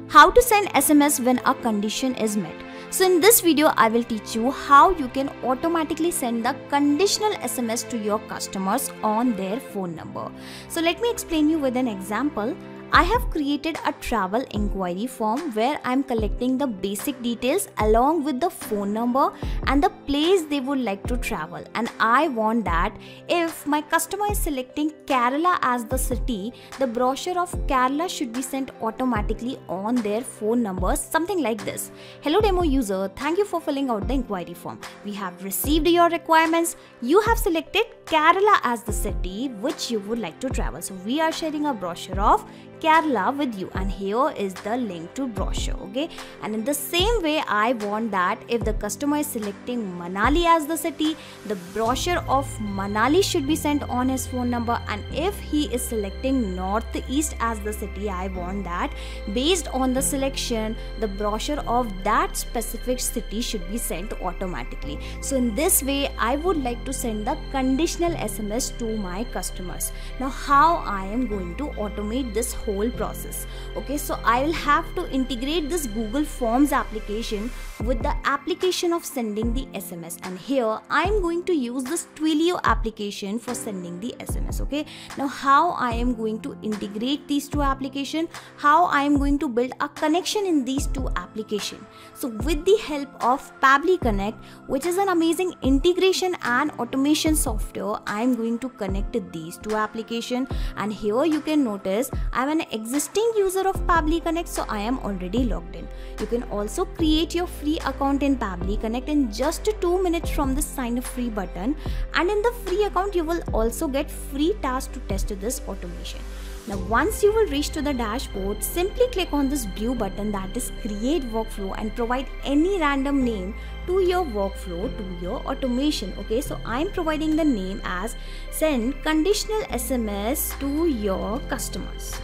How to send SMS when a condition is met. So in this video, I will teach you how you can automatically send the conditional SMS to your customers on their phone number. So let me explain you with an example. I have created a travel inquiry form where I am collecting the basic details along with the phone number and the place they would like to travel, and I want that if my customer is selecting Kerala as the city, the brochure of Kerala should be sent automatically on their phone number, something like this. Hello demo user, thank you for filling out the inquiry form. We have received your requirements. You have selected Kerala as the city which you would like to travel. So we are sharing a brochure of Kerala with you, and here is the link to brochure. Okay, and in the same way, I want that if the customer is selecting Manali as the city, the brochure of Manali should be sent on his phone number, and if he is selecting Northeast as the city, I want that based on the selection, the brochure of that specific city should be sent automatically. So in this way, I would like to send the conditional SMS to my customers. Now how I am going to automate this whole process? Okay, so I will have to integrate this Google Forms application with the application of sending the SMS, and here I am going to use this Twilio application for sending the SMS. Okay, now how I am going to integrate these two applications, how I am going to build a connection in these two applications. So with the help of Pabbly Connect, which is an amazing integration and automation software, I am going to connect these two applications, and here you can notice I am an existing user of Pabbly Connect, so I am already logged in. You can also create your free account in Pabbly Connect in just 2 minutes from the sign up free button, and in the free account you will also get free tasks to test this automation. Now once you will reach to the dashboard, simply click on this blue button that is create workflow and provide any random name to your workflow, to your automation. Okay, so I am providing the name as send conditional SMS to your customers.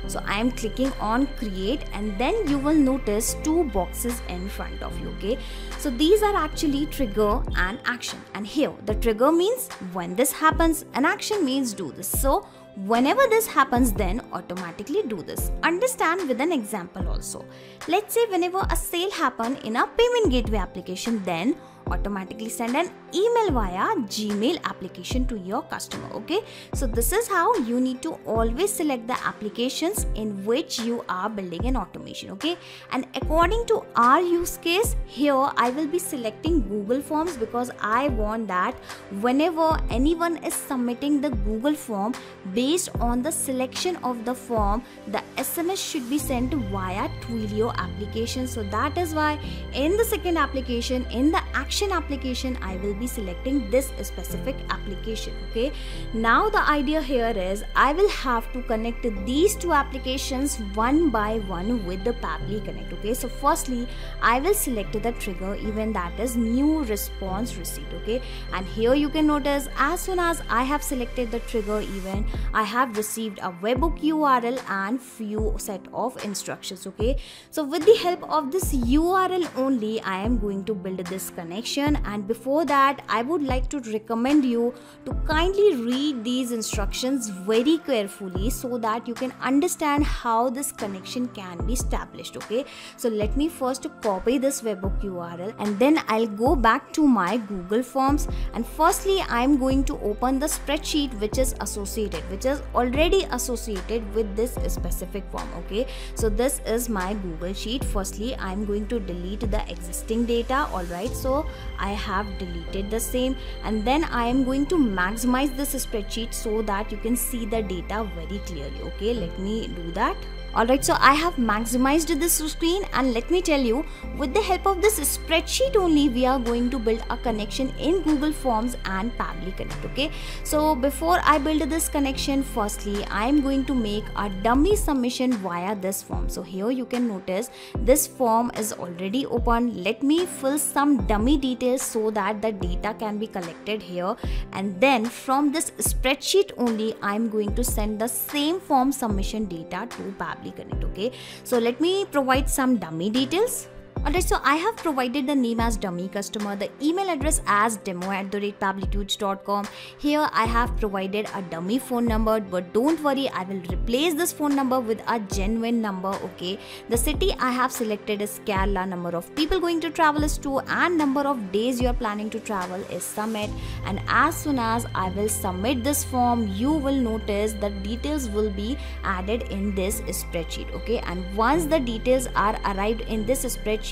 So I am clicking on create, and then you will notice two boxes in front of you. Okay, so these are actually trigger and action, and here the trigger means when this happens, and action means do this. So whenever this happens, then automatically do this. Understand with an example also. Let's say whenever a sale happen in a payment gateway application, then automatically send an email via Gmail application to your customer. Okay, so this is how you need to always select the applications in which you are building an automation. Okay, and according to our use case, here I will be selecting Google Forms because I want that whenever anyone is submitting the Google form, based on the selection of the form, the SMS should be sent via Twilio application. So that is why in the second application, in the action application, I will be selecting this specific application. Okay, now the idea here is I will have to connect these two applications one by one with the Pabbly Connect. Okay, so firstly I will select the trigger event, that is new response received. Okay, and here you can notice as soon as I have selected the trigger event, I have received a webhook URL and few set of instructions. Okay, so with the help of this URL only, I am going to build this connection, and before that I would like to recommend you to kindly read these instructions very carefully so that you can understand how this connection can be established. Okay, so let me first copy this webhook URL, and then I'll go back to my Google Forms, and firstly I'm going to open the spreadsheet which is already associated with this specific form. Okay, so this is my Google Sheet. Firstly I'm going to delete the existing data. Alright, so I have deleted the same, and then I am going to maximize this spreadsheet so that you can see the data very clearly. Okay, let me do that. Alright, so I have maximized this screen, and let me tell you, with the help of this spreadsheet only, we are going to build a connection in Google Forms and Pabbly Connect. Okay, so before I build this connection, firstly I am going to make a dummy submission via this form. So here you can notice this form is already open. Let me fill some dummy details so that the data can be collected here, and then from this spreadsheet only I am going to send the same form submission data to Pabbly Connect. Okay, so let me provide some dummy details. Alright, so I have provided the name as dummy customer, the email address as demo@pabblytudes.com. Here I have provided a dummy phone number, but don't worry, I will replace this phone number with a genuine number, okay? The city I have selected is Kerala, number of people going to travel is 2, and number of days you are planning to travel is submit. And as soon as I will submit this form, you will notice the details will be added in this spreadsheet, okay? And once the details are arrived in this spreadsheet,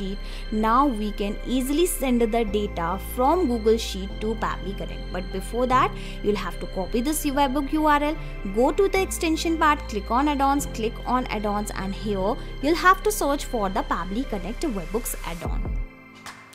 now we can easily send the data from Google Sheet to Pabbly Connect. But before that, you'll have to copy this webhook URL, go to the extension part, click on add-ons, and here you'll have to search for the Pabbly Connect webhooks add-on.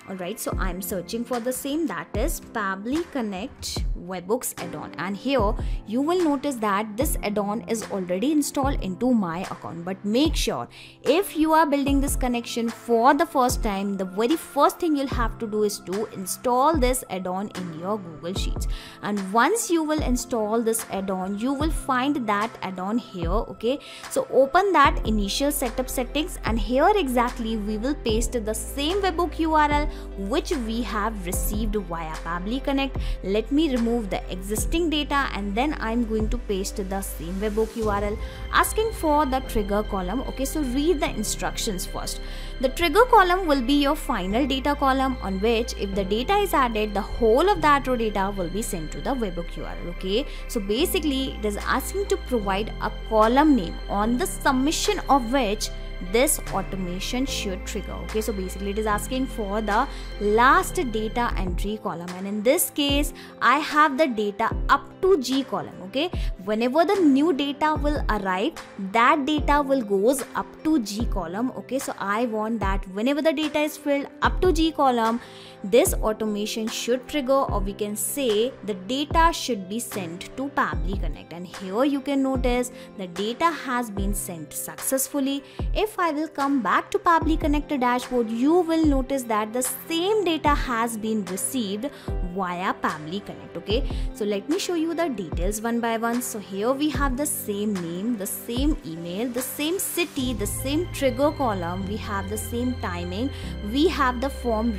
Alright, so I'm searching for the same, that is Pabbly Connect webhooks add-on, and here you will notice that this add-on is already installed into my account. But make sure, if you are building this connection for the first time, the very first thing you'll have to do is to install this add-on in your Google Sheets. And once you will install this add-on, you will find that add-on here, okay? So open that initial setup settings, and here exactly we will paste the same webhook URL which we have received via Pabbly Connect. Let me remove the existing data, and then I'm going to paste the same webhook URL, asking for the trigger column, okay? So read the instructions first. The trigger column will be your final data column, on which if the data is added, the whole of that row data will be sent to the webhook URL, okay? So basically it is asking to provide a column name on the submission of which this automation should trigger, okay? So basically it is asking for the last data entry column, and in this case I have the data up to G column, okay? Whenever the new data will arrive, that data will goes up to G column, okay? So I want that whenever the data is filled up to G column, this automation should trigger, or we can say the data should be sent to Pabbly Connect. And here you can notice the data has been sent successfully. If I will come back to Pabbly Connect dashboard, you will notice that the same data has been received via Pabbly Connect, okay? So let me show you the details one by one. So here we have the same name, the same email, the same city, the same trigger column, we have the same timing, we have the form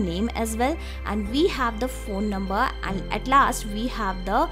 name as well, and we have the phone number, and at last we have the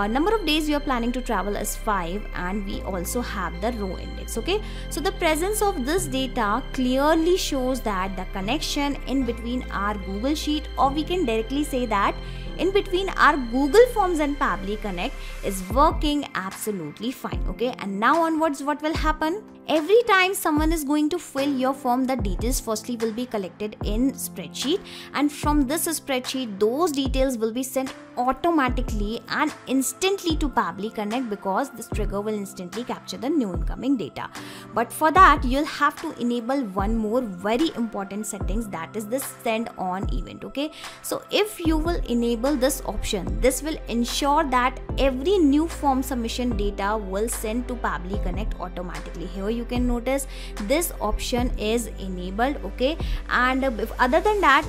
number of days you are planning to travel as 5, and we also have the row index, okay? So the presence of this data clearly shows that the connection in between our Google Sheet, or we can directly say that in between our Google Forms and Pabbly Connect, is working absolutely fine, okay? And now onwards, what will happen? Every time someone is going to fill your form, the details firstly will be collected in spreadsheet, and from this spreadsheet those details will be sent automatically and instantly to Pabbly Connect, because this trigger will instantly capture the new incoming data. But for that you'll have to enable one more very important settings, that is this send on event, okay? So if you will enable this option, this will ensure that every new form submission data will send to Pabbly Connect automatically. Here you can notice this option is enabled, okay? And other than that,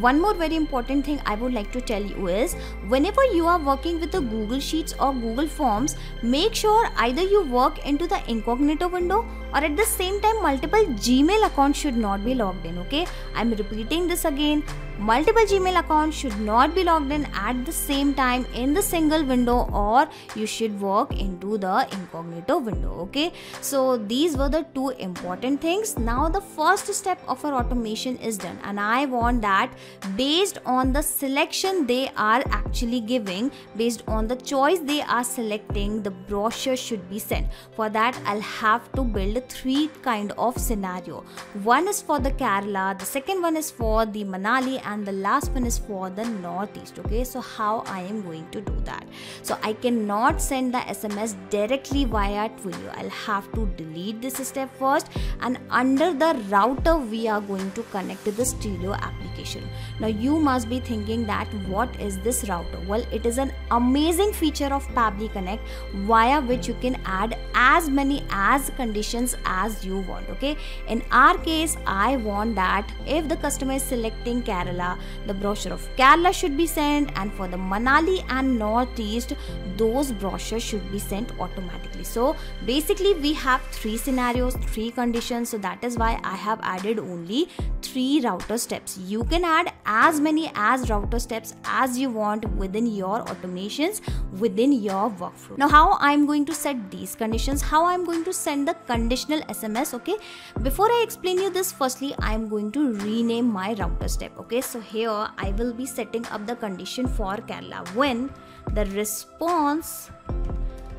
one more very important thing I would like to tell you is, whenever you are working with the Google Sheets or Google Forms, make sure either you work into the incognito window, or at the same time multiple Gmail accounts should not be logged in, okay? I'm repeating this again, multiple Gmail accounts should not be logged in at the same time in the single window, or you should work into the incognito window, okay? So these were the two important things. Now the first step of our automation is done, and I want that based on the selection they are actually giving, based on the choice they are selecting, the brochure should be sent. For that I'll have to build 3 kind of scenario. One is for the Kerala, the second one is for the Manali, and the last one is for the Northeast, okay? So how I am going to do that? So I cannot send the SMS directly via Twilio. I'll have to delete this step first, and under the router we are going to connect to the Twilio application. Now you must be thinking that what is this router? Well, it is an amazing feature of Pabbly Connect via which you can add as many as conditions as you want, okay? In our case, I want that if the customer is selecting Kerala, the brochure of Kerala should be sent, and for the Manali and Northeast, those brochures should be sent automatically. So basically we have 3 scenarios, 3 conditions, so that is why I have added only 3 router steps. You can add as many as router steps as you want within your automations, within your workflow. Now how I'm going to set these conditions, how I'm going to send the conditional SMS. Okay, before I explain you this, firstly I'm going to rename my router step. Okay, so here I will be setting up the condition for Kerala when the response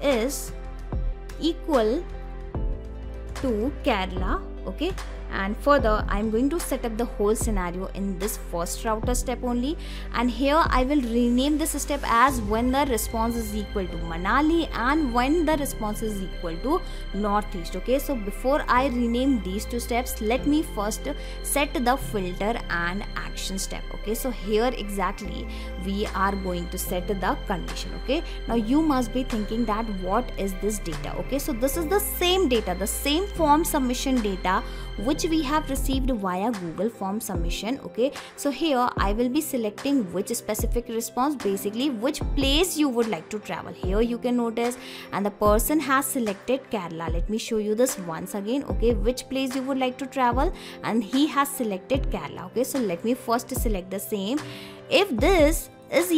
is equal to Kerala. Okay, and further I'm going to set up the whole scenario in this first router step only, and here I will rename this step as when the response is equal to Manali and when the response is equal to Northeast. Okay, so before I rename these 2 steps, let me first set the filter and action step. Okay, so here exactly we are going to set the condition. Okay, now you must be thinking that what is this data. Okay, so this is the same data, the same form submission data which we have received via Google Forms submission. Okay, so here I will be selecting which specific response, basically which place you would like to travel. Here you can notice, and the person has selected Kerala. Let me show you this once again. Okay, which place you would like to travel, and he has selected Kerala. Okay, so let me first select the same. If this is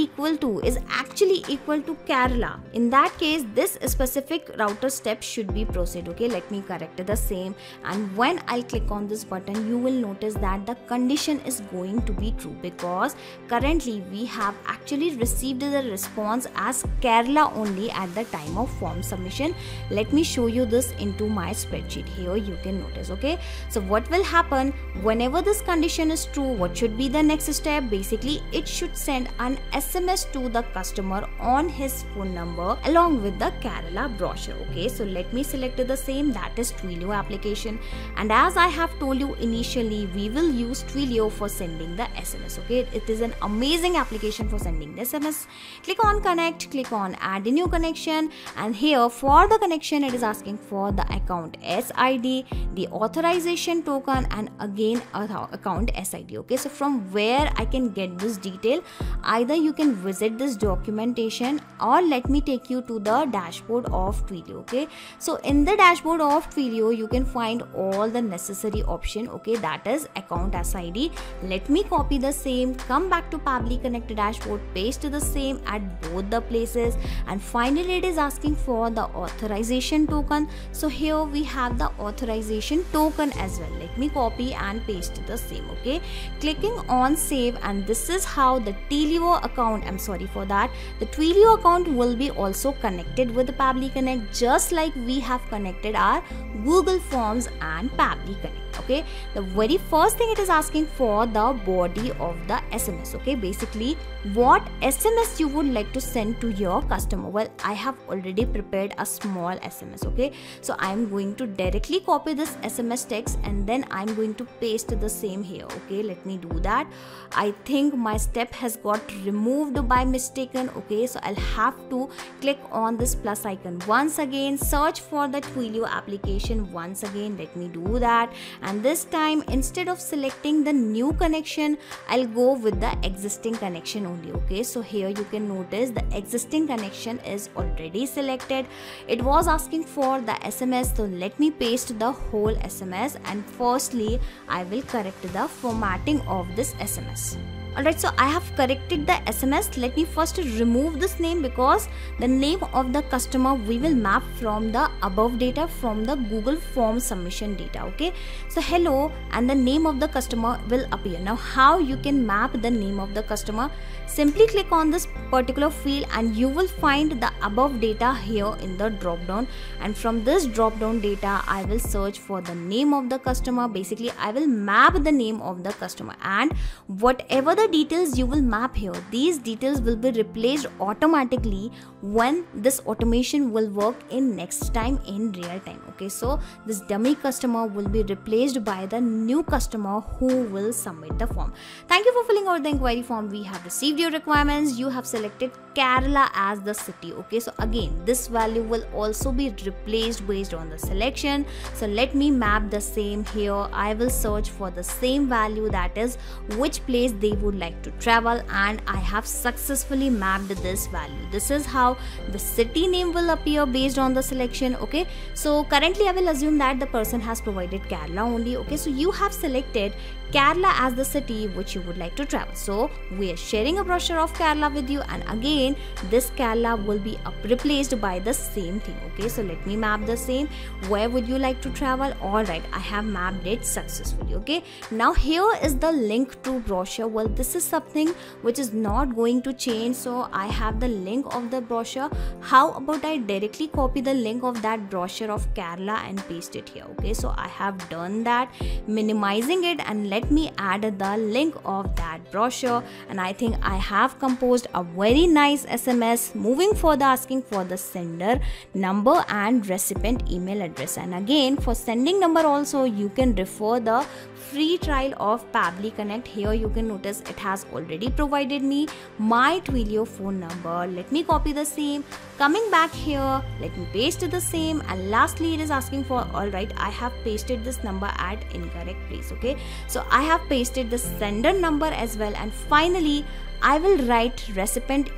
actually equal to Kerala, in that case this specific router step should be proceed. Okay, let me correct the same, and when I'll click on this button, you will notice that the condition is going to be true, because currently we have actually received the response as Kerala only at the time of form submission. Let me show you this into my spreadsheet. Here you can notice. Okay, so what will happen whenever this condition is true? What should be the next step? Basically it should send an SMS to the customer on his phone number along with the Kerala brochure. Okay, so let me select the same, that is Twilio application, and as I have told you initially, we will use Twilio for sending the SMS. Okay, it is an amazing application for sending the SMS. Click on connect, click on add a new connection, and here for the connection it is asking for the account SID, the authorization token, and again account SID. Okay, so from where I can get this detail? Either you can visit this documentation, or let me take you to the dashboard of Twilio. Okay, so in the dashboard of Twilio you can find all the necessary option. Okay, that is account SID. Let me copy the same, come back to Pabbly Connect dashboard, paste the same at both the places, and finally it is asking for the authorization token. So here we have the authorization token as well. Let me copy and paste the same. Okay, clicking on save, and this is how the Twilio account, the Twilio account will be also connected with the Pabbly Connect, just like we have connected our Google Forms and Pabbly Connect. Okay, the very first thing it is asking for the body of the SMS. Okay, basically what SMS you would like to send to your customer. Well, I have already prepared a small SMS. Okay, so I am going to directly copy this SMS text and then I am going to paste the same here. Okay, let me do that. I think my step has got removed by mistaken. Okay, so I'll have to click on this plus icon once again, search for the Twilio application once again. Let me do that, and this time instead of selecting the new connection, I'll go with the existing connection only. Okay, so here you can notice the existing connection is already selected. It was asking for the SMS, so let me paste the whole SMS, and firstly I will correct the formatting of this SMS. Alright, so I have corrected the SMS. Let me first remove this name, because the name of the customer we will map from the above data, from the Google Forms submission data. Okay, so hello and the name of the customer will appear. Now how you can map the name of the customer? Simply click on this particular field and you will find the above data here in the drop down, and from this drop down data I will search for the name of the customer. Basically I will map the name of the customer, and whatever the details you will map here, these details will be replaced automatically when this automation will work in next time in real time. Okay, so this dummy customer will be replaced by the new customer who will submit the form. Thank you for filling out the inquiry form. We have received your requirements. You have selected Kerala as the city. Okay, so again this value will also be replaced based on the selection. So let me map the same here. I will search for the same value, that is which place they would like to travel, and I have successfully mapped this value. This is how how the city name will appear based on the selection. Okay, so currently I will assume that the person has provided Kerala only. Okay, so you have selected Kerala as the city which you would like to travel. So we are sharing a brochure of Kerala with you, and again this Kerala will be replaced by the same thing. Okay, so let me map the same. Where would you like to travel? Alright, I have mapped it successfully. Okay, now here is the link to brochure. Well, this is something which is not going to change, so I have the link of the brochure. How about I directly copy the link of that brochure of Kerala and paste it here? Okay, so I have done that, minimizing it, and let me add the link of that brochure. And I think I have composed a very nice SMS. Moving further, asking for the sender number and recipient email address. And again, for sending number also you can refer the free trial of Pabbly Connect. Here you can notice it has already provided me my Twilio phone number. Let me copy the same. Coming back here, let me paste the same, and lastly it is asking for, alright, I have pasted this number at incorrect place. Okay, so I have pasted the sender number as well, and finally I will write recipient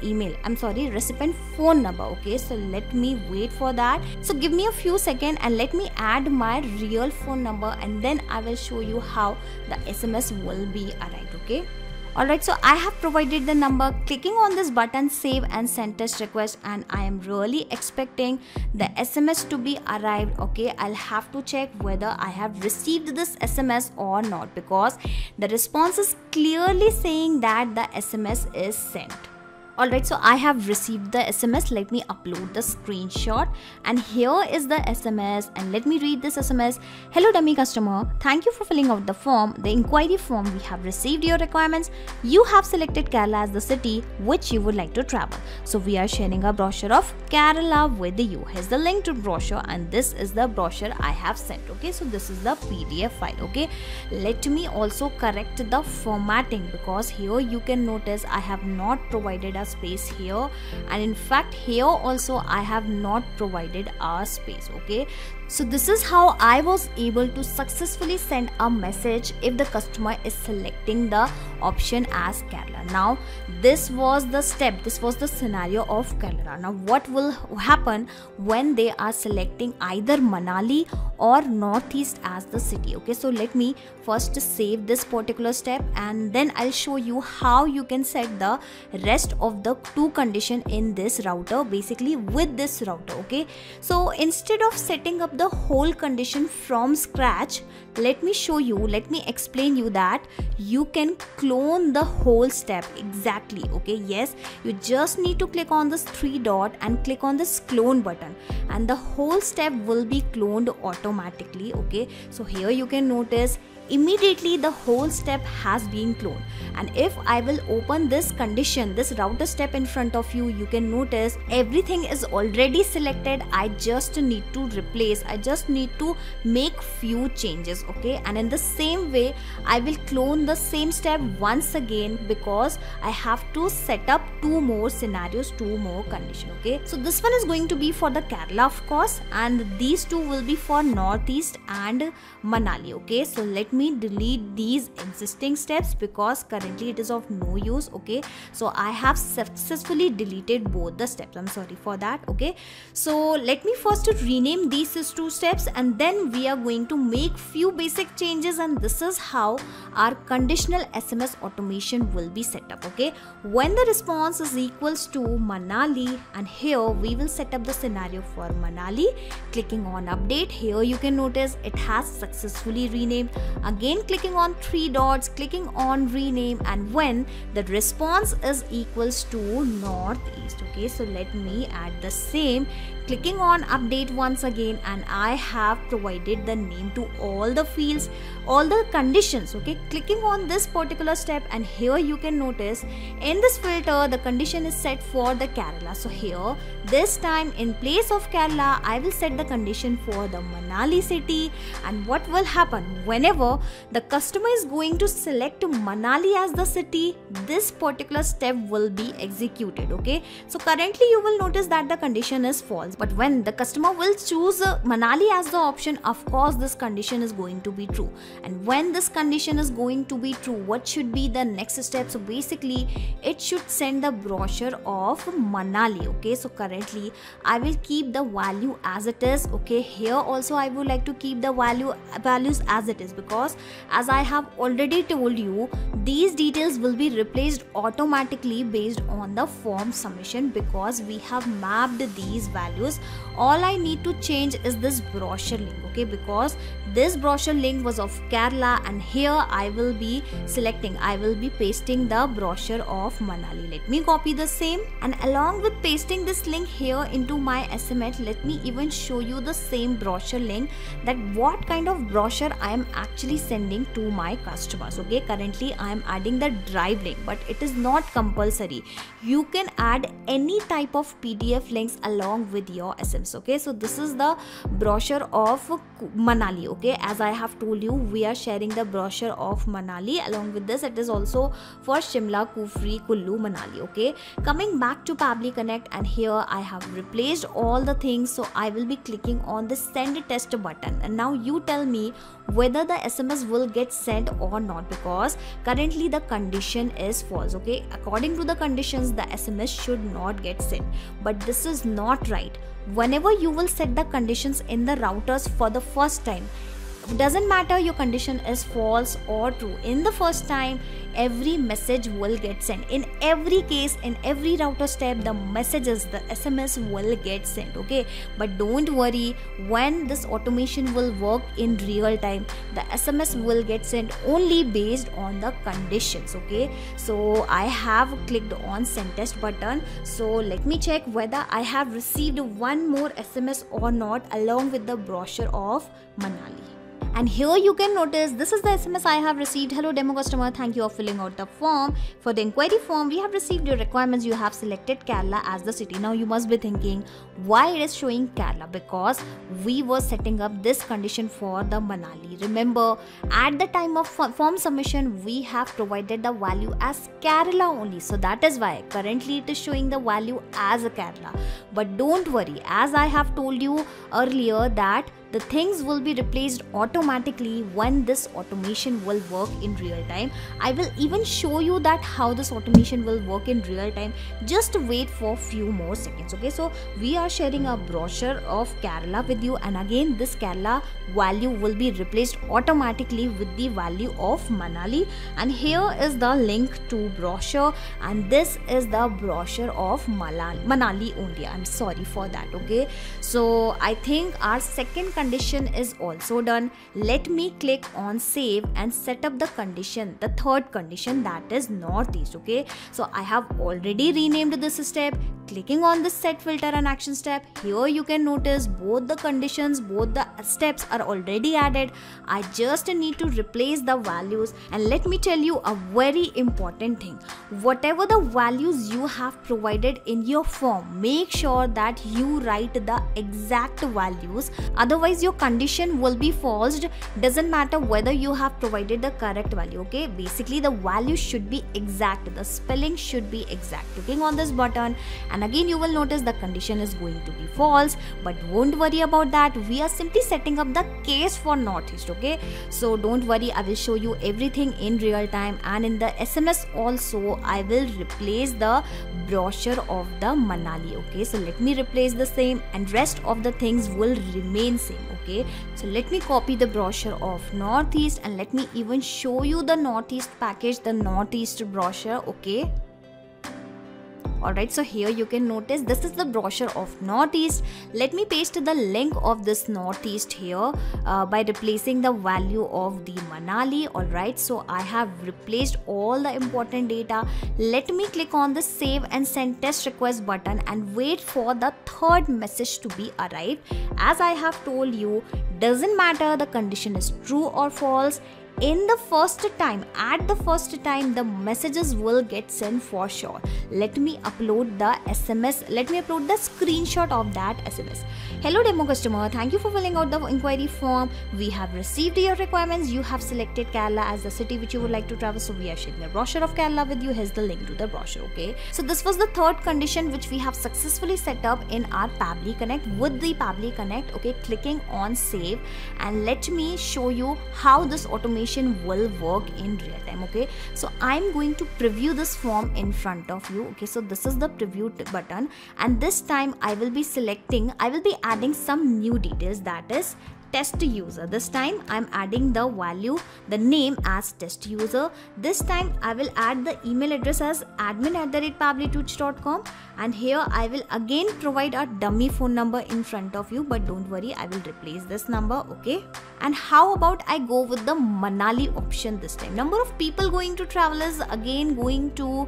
phone number. Okay, so let me wait for that. So give me a few seconds and let me add my real phone number, and then I will show you how the SMS will be arrived. Okay, alright, so I have provided the number. Clicking on this button, save and send test request, and I am really expecting the SMS to be arrived. Okay, I'll have to check whether I have received this SMS or not, because the response is clearly saying that the SMS is sent. Alright, so I have received the SMS. Let me upload the screenshot, and here is the SMS, and let me read this SMS. Hello dummy customer, thank you for filling out the form, the inquiry form. We have received your requirements. You have selected Kerala as the city which you would like to travel. So we are sharing a brochure of Kerala with you. Here's the link to brochure, and this is the brochure I have sent. Okay, so this is the PDF file. Okay, let me also correct the formatting, because here you can notice I have not provided a space here, and in fact here also I have not provided a space. Okay, so this is how I was able to successfully send a message if the customer is selecting the option as Kerala. Now this was the step, this was the scenario of Kerala. Now what will happen when they are selecting either Manali or Northeast as the city? Okay, so let me first save this particular step, and then I'll show you how you can set the rest of the two condition in this router, basically with this router. Okay, so instead of setting up the whole condition from scratch, let me show you, let me explain you that you can clone the whole step exactly. Okay, yes, you just need to click on this three dot and click on this clone button, and the whole step will be cloned automatically. Okay, so here you can notice immediately the whole step has been cloned. And if I will open this condition, this router step in front of you, you can notice everything is already selected. I just need to replace, I just need to make few changes. Okay, and in the same way I will clone the same step once again, because I have to set up two more scenarios, two more conditions. Okay, so this one is going to be for the Kerala of course, and these two will be for Northeast and Manali. Okay, so let me delete these existing steps because currently it is of no use. Okay, so I have successfully deleted both the steps. I'm sorry for that. Okay, so let me first rename these two steps, and then we are going to make few basic changes, and this is how our conditional SMS automation will be set up. Okay, when the response is equals to Manali, and here we will set up the scenario for Manali. Clicking on update, here you can notice it has successfully renamed. Again clicking on three dots, clicking on rename, and when the response is equals to Northeast. Okay, so let me add the same, clicking on update once again, and I have provided the name to all the fields, all the conditions. Okay, clicking on this particular step, and here you can notice in this filter the condition is set for the Kerala. So here this time in place of Kerala I will set the condition for the Manali city. And what will happen whenever the customer is going to select Manali as the city, this particular step will be executed. Okay, so currently you will notice that the condition is false, But when the customer will choose Manali as the option, of course this condition is going to be true. And when this condition is going to be true, what should be the next step? So basically it should send the brochure of Manali. Okay, so currently I will keep the value as it is. Okay, here also I would like to keep the values as it is, because as I have already told you, these details will be replaced automatically based on the form submission, because we have mapped these values. All I need to change is this brochure link. Okay, because this brochure link was of Kerala, and here I will be pasting the brochure of Manali. Let me copy the same, and along with pasting this link here into my SMS, let me even show you the same brochure link, that what kind of brochure I am actually sending to my customers. Okay, currently I am adding the drive link, but it is not compulsory. You can add any type of PDF links along with your SMS. Okay, so this is the brochure of Manali. Okay, as I have told you, we are sharing the brochure of Manali. Along with this, it is also for Shimla, Kufri, Kullu, Manali. Okay, coming back to Pabbly Connect, and here I have replaced all the things. So I will be clicking on the send test button, and now you tell me whether the SMS will get sent or not, because currently the condition is false. Okay, according to the conditions, the SMS should not get sent, but this is not right. Whenever you will set the conditions in the routers for the first time, doesn't matter your condition is false or true, in the first time every message will get sent. In every case, in every router step, the messages, the SMS will get sent. Okay, but don't worry, when this automation will work in real time, the SMS will get sent only based on the conditions. Okay, so I have clicked on send test button. So let me check whether I have received one more SMS or not along with the brochure of Manali. And here you can notice this is the SMS I have received. Hello demo customer, thank you for filling out the form. For the inquiry form, we have received your requirements. You have selected Kerala as the city. Now you must be thinking why it is showing Kerala, because we were setting up this condition for the Manali. Remember, at the time of form submission, we have provided the value as Kerala only. So that is why currently it is showing the value as a Kerala. But don't worry, as I have told you earlier, that the things will be replaced automatically when this automation will work in real time. I will even show you that how this automation will work in real time. Just wait for few more seconds. Okay, so we are sharing a brochure of Kerala with you, and again this Kerala value will be replaced automatically with the value of Manali. And here is the link to brochure, and this is the brochure of Manali only. I'm sorry for that. Okay, so I think our second condition is also done. Let me click on save and set up the condition, the third condition, that is northeast. Okay, so I have already renamed this step. Clicking on the set filter and action step, here you can notice both the conditions, both the steps are already added. I just need to replace the values. And let me tell you a very important thing, whatever the values you have provided in your form, make sure that you write the exact values, otherwise your condition will be false. Doesn't matter whether you have provided the correct value. Okay, basically the value should be exact, the spelling should be exact. Clicking on this button, and again you will notice the condition is going to be false, but won't worry about that, we are simply setting up the case for northeast. Okay, so don't worry, I will show you everything in real time, and in the SMS also I will replace the brochure of the Manali. Okay, so let me replace the same, and rest of the things will remain same. Okay, so let me copy the brochure of northeast, and let me even show you the northeast package, the northeast brochure. Okay, alright, so here you can notice this is the brochure of northeast. Let me paste the link of this northeast here by replacing the value of the Manali. Alright, so I have replaced all the important data. Let me click on the save and send test request button and wait for the third message to be arrived. As I have told you, doesn't matter the condition is true or false, in the first time, at the first time, the messages will get sent for sure. Let me upload the SMS. Let me upload the screenshot of that SMS. Hello demo customer, thank you for filling out the inquiry form. We have received your requirements. You have selected Kerala as the city which you would like to travel, so we are sharing the brochure of Kerala with you. Here's the link to the brochure. Okay, so this was the third condition which we have successfully set up in our Pabbly Connect with the Pabbly Connect. Okay, clicking on save, and let me show you how this automation will work in real time. Okay, so I'm going to preview this form in front of you. Okay, so this is the preview button, and this time I will be adding some new details, that is test user. This time I'm adding the value, the name as test user. This time I will add the email address as admin@pabblytuts.com, and here I will again provide a dummy phone number in front of you, but don't worry, I will replace this number. Okay, and how about I go with the Manali option this time? Number of people going to travel is again going to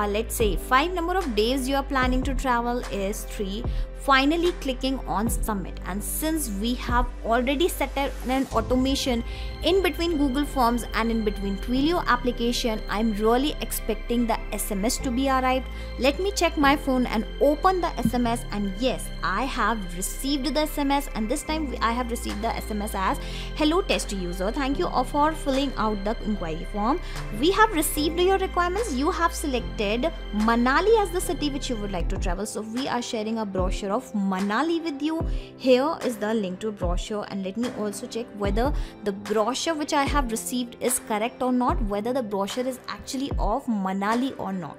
let's say 5. Number of days you are planning to travel is 3. Finally clicking on submit, and since we have already set an automation in between Google Forms and in between Twilio application, I'm really expecting the SMS to be arrived. Let me check my phone and open the SMS, and yes, I have received the SMS, and this time I have received the SMS as hello test user, thank you for filling out the inquiry form. We have received your requirements. You have selected Manali as the city which you would like to travel, so we are sharing a brochure of Manali with you. Here is the link to brochure, and let me also check whether the brochure which I have received is correct or not, whether the brochure is actually of Manali or not.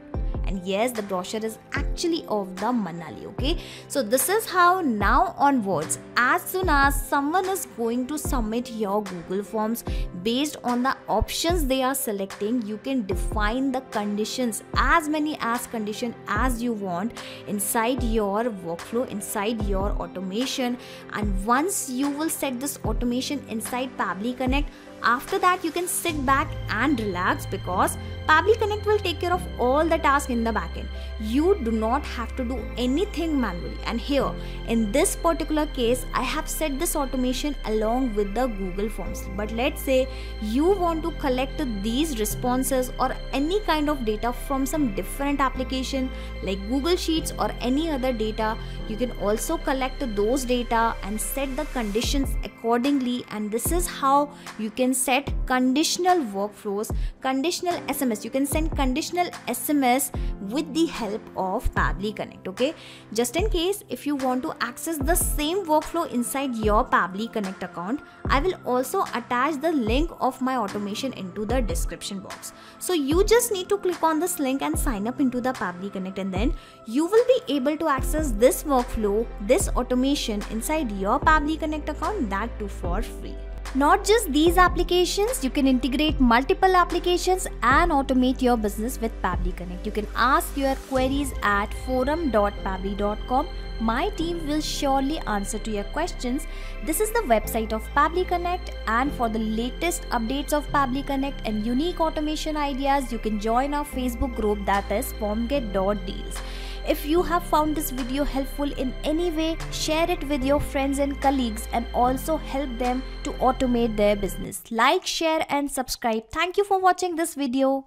And yes, the brochure is actually of the Manali. Okay, so this is how now onwards, as soon as someone is going to submit your Google Forms, based on the options they are selecting, you can define the conditions, as many as condition as you want inside your workflow, inside your automation. And once you will set this automation inside Pabbly Connect, after that you can sit back and relax, because Pabbly Connect will take care of all the tasks in the backend. You do not have to do anything manually. And here in this particular case, I have set this automation along with the Google Forms. But let's say you want to collect these responses or any kind of data from some different application like Google Sheets or any other data. You can also collect those data and set the conditions accordingly. And this is how you can set conditional workflows, conditional SMS. You can send conditional SMS with the help of Pabbly Connect. Okay, just in case if you want to access the same workflow inside your Pabbly Connect account, I will also attach the link of my automation into the description box. So you just need to click on this link and sign up into the Pabbly Connect, and then you will be able to access this workflow, this automation inside your Pabbly Connect account, that too for free. Not just these applications, you can integrate multiple applications and automate your business with Pabbly Connect. You can ask your queries at forum.pabbly.com. My team will surely answer to your questions. This is the website of Pabbly Connect, and for the latest updates of Pabbly Connect and unique automation ideas, you can join our Facebook group, that is formget.deals. If you have found this video helpful in any way, share it with your friends and colleagues, and also help them to automate their business. Like, share and subscribe. Thank you for watching this video.